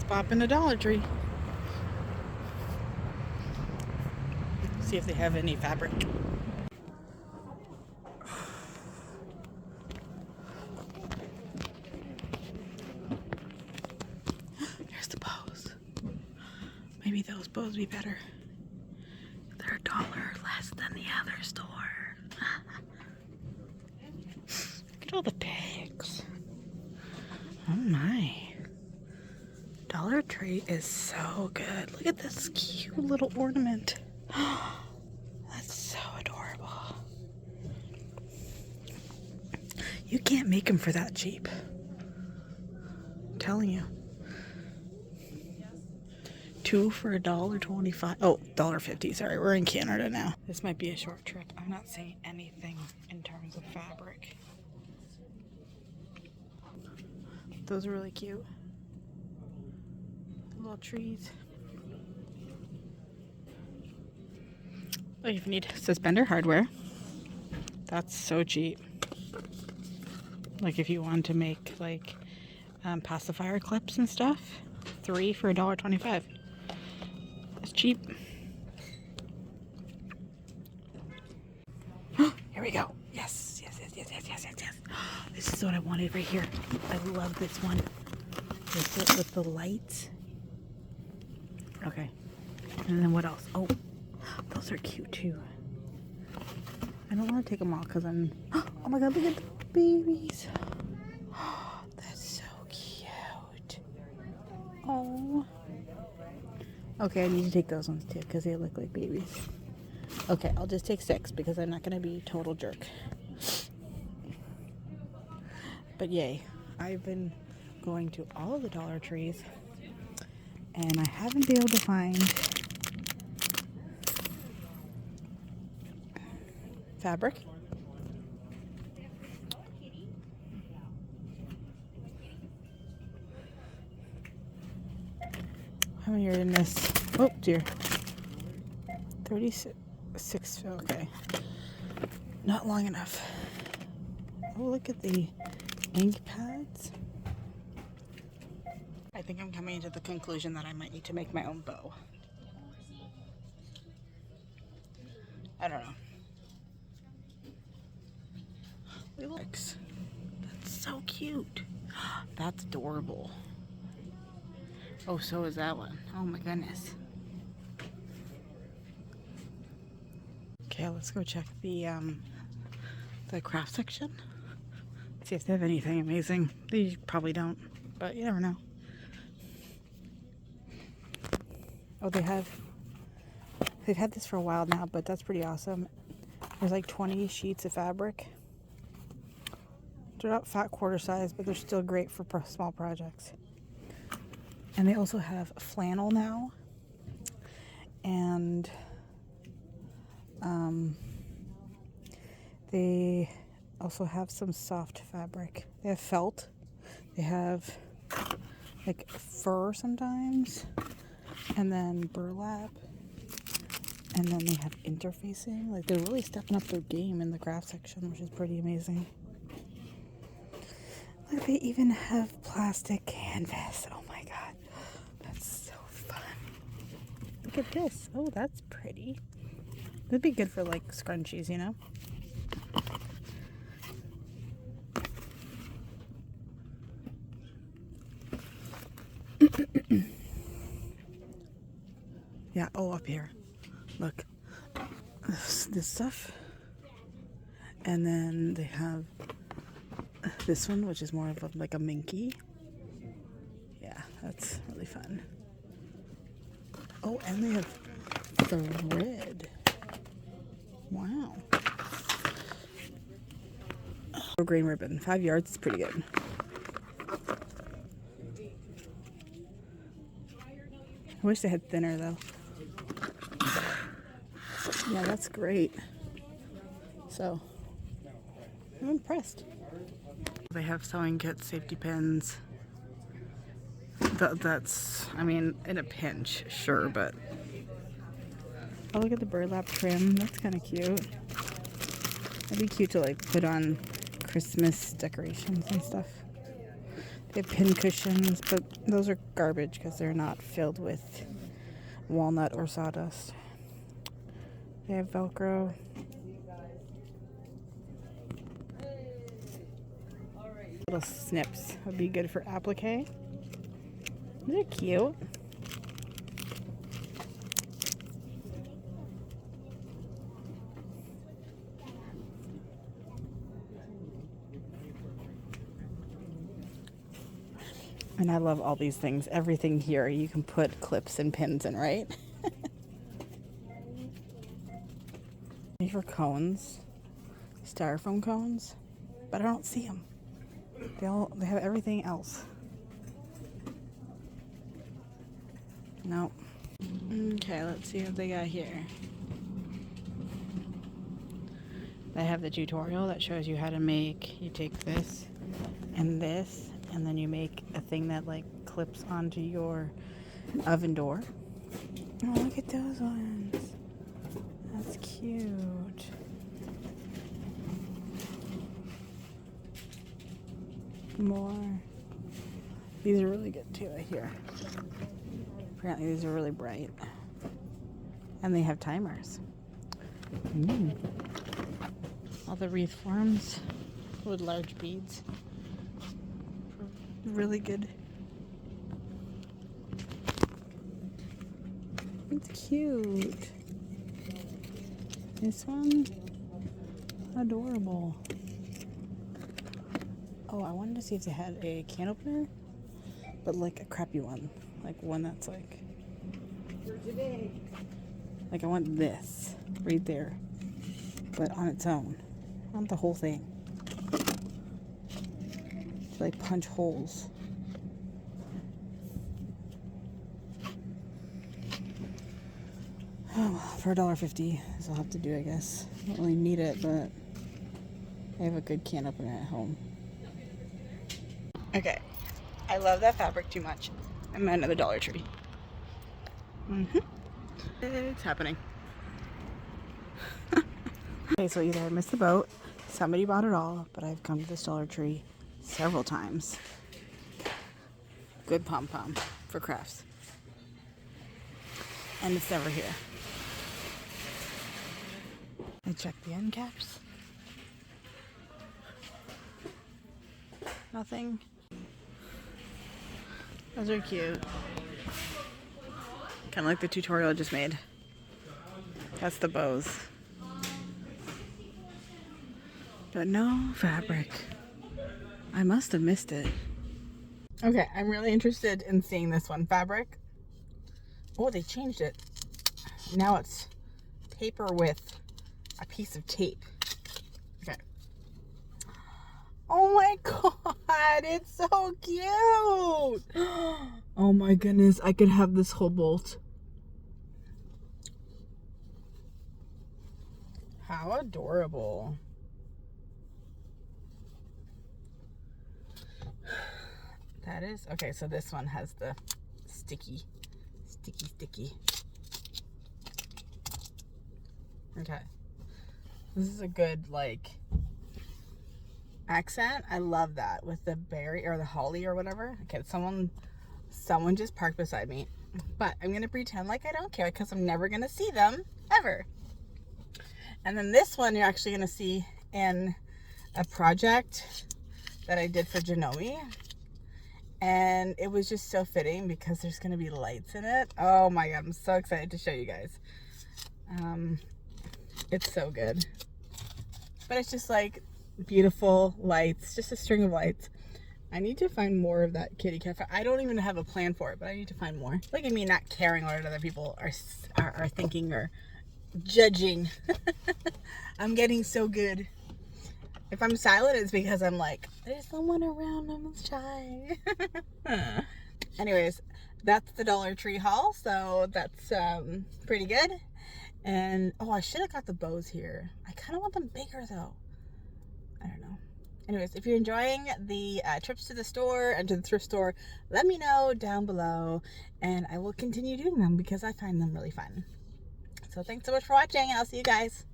Pop in a Dollar Tree. See if they have any fabric. Here's the bows. Maybe those bows would be better. They're $1 less than the other store. Look at all the tags. Oh my. Dollar Tree is so good. Look at this cute little ornament. That's so adorable. You can't make them for that cheap. I'm telling you. 2 for $1.25. Oh, $1.50. Sorry, we're in Canada now. This might be a short trip. I'm not seeing anything in terms of fabric. Those are really cute. Little trees. Oh, if you need suspender hardware, that's so cheap. Like if you want to make like pacifier clips and stuff, 3 for $1.25. It's cheap. Here we go. Yes. This is what I wanted right here. I love this one. With the lights. Okay. And then what else? Oh, those are cute too. I don't want to take them all because I'm... Oh my god, look at the babies. That's so cute. Oh. Okay, I need to take those ones too because they look like babies. Okay, I'll just take 6 because I'm not going to be a total jerk. But yay, I've been going to all of the Dollar Trees and I haven't been able to find fabric. How many are in this? Oh dear. 36. Okay. Not long enough. Oh, look at the ink pads. I think I'm coming to the conclusion that I might need to make my own bow. I don't know. That's so cute. That's adorable. Oh, so is that one. Oh my goodness. Okay, let's go check the craft section. See if they have anything amazing. They probably don't, but you never know. Oh, they've had this for a while now, but that's pretty awesome. There's like 20 sheets of fabric. They're not fat quarter size, but they're still great for small projects. And they also have flannel now. And they also have some soft fabric. They have felt. They have like fur sometimes. And then burlap. And then they have interfacing. Like they're really stepping up their game in the craft section, which is pretty amazing. Like they even have plastic canvas. Oh my god. That's so fun. Look at this. Oh, that's pretty. It'd be good for like scrunchies, you know? Yeah, oh, up here. Look. This stuff. And then they have this one, which is more of like a minky. Yeah, that's really fun. Oh, and they have thread. Wow. Oh, green ribbon. 5 yards is pretty good. I wish they had thinner though. Yeah, that's great. So, I'm impressed. They have sewing kits, safety pins. That's, I mean, in a pinch, sure, but... Oh, look at the burlap trim. That's kind of cute. That'd be cute to, like, put on Christmas decorations and stuff. They have pin cushions, but those are garbage because they're not filled with walnut or sawdust. They have Velcro. Little snips would be good for applique. They're cute. And I love all these things. Everything here you can put clips and pins in, right? These are cones, styrofoam cones, but I don't see them. They have everything else. Nope. Okay, let's see what they got here. They have the tutorial that shows you how to make. You take this, and then you make a thing that like clips onto your oven door. Oh, look at those ones. That's cute. More. These are really good too, I hear. Apparently these are really bright. And they have timers. All the wreath forms with large beads. Really good. It's cute. This one, adorable. Oh, I wanted to see if they had a can opener, but like a crappy one. Like one that's like I want this right there, but on its own. I want the whole thing. To like punch holes. Oh, well, for $1.50, this I'll have to do, I guess. I don't really need it, but I have a good can opener at home. Okay, I love that fabric too much. I'm at another Dollar Tree. It's happening. Okay, so either I missed the boat, somebody bought it all, but I've come to this Dollar Tree several times. Good pom-pom for crafts. And it's never here. I checked the end caps. Nothing. Those are cute. Kind of like the tutorial I just made. That's the bows. But no fabric. I must have missed it. Okay, I'm really interested in seeing this one. Fabric. Oh, they changed it. Now it's paper with a piece of tape. Okay. Oh my god, it's so cute. Oh my goodness, I could have this whole bolt. How adorable. That is, okay, so this one has the sticky. Okay. This is a good, like, accent. I love that with the berry or the holly or whatever. Okay, someone just parked beside me, but I'm gonna pretend like I don't care because I'm never gonna see them ever. And then this one you're actually gonna see in a project that I did for Janome, and it was just so fitting because there's gonna be lights in it. Oh my god, I'm so excited to show you guys. It's so good, but it's just like beautiful lights, just a string of lights. I need to find more of that kitty cat. I don't even have a plan for it, but I need to find more. Look at me not caring what other people are thinking or judging. I'm getting so good. If I'm silent, it's because I'm like, there's someone around, I'm shy. Anyways, that's the Dollar Tree haul, so that's pretty good. And oh, I should have got the bows here. I kind of want them bigger though. I don't know. Anyways, if you're enjoying the trips to the store and to the thrift store, let me know down below, and I will continue doing them because I find them really fun. So thanks so much for watching, and I'll see you guys.